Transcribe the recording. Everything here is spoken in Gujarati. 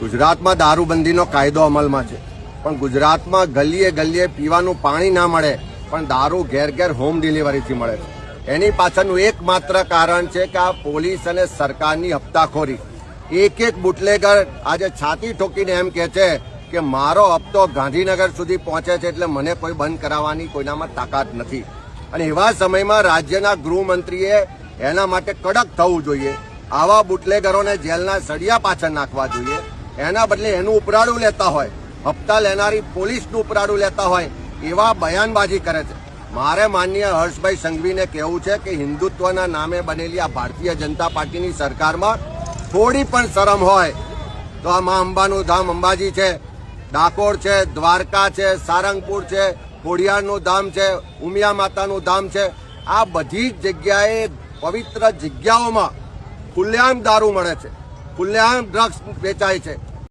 ગુજરાતમાં દારૂબંધીનો કાયદો અમલમાં છે, પણ ગુજરાતમાં ગલીએ ગલીએ પીવાનું પાણી ના મળે, પણ દારૂ ઘેર ઘેર હોમ ડિલિવરીથી મળે છે. એની પાછળનું એકમાત્ર કારણ છે કે આ પોલીસ અને સરકારની હપ્તાખોરી. એક બુટલેગર આજે છાતી ઠોકીને એમ કહે છે કે મારો હપ્તો ગાંધીનગર સુધી પહોંચે છે, એટલે મને કોઈ બંધ કરાવવાની કોઈનામાં તાકાત નથી. અને એવા સમયમાં રાજ્યના ગૃહમંત્રીએ એના માટે કડક થવું જોઈએ. આવા બુટલેગરોને જેલના સળિયા પાછળ નાખવા જોઈએ. એના બદલે એનું ઉપરાડું લેતા હોય, હપ્તા લેનારી પોલીસનું ઉપરાડું લેતા હોય, એવા બયાનબાજી કરે છે. મારે માનનીય હર્ષભાઈ સંઘવીને કહેવું છે કે હિન્દુત્વના નામે બનેલી આ ભારતીય જનતા પાર્ટીની સરકારમાં થોડી પણ શરમ હોય તો આ મા અંબાનું ધામ અંબાજી છે, ડાકોર છે, દ્વારકા છે, સારંગપુર છે, ખોડિયારનું ધામ છે, ઉમિયા માતાનું ધામ છે, આ બધી જ જગ્યાએ પવિત્ર જગ્યાઓમાં ખુલ્લેઆમ દારૂ મળે છે, ખુલ્લેઆમ ડ્રગ્સ વેચાય છે.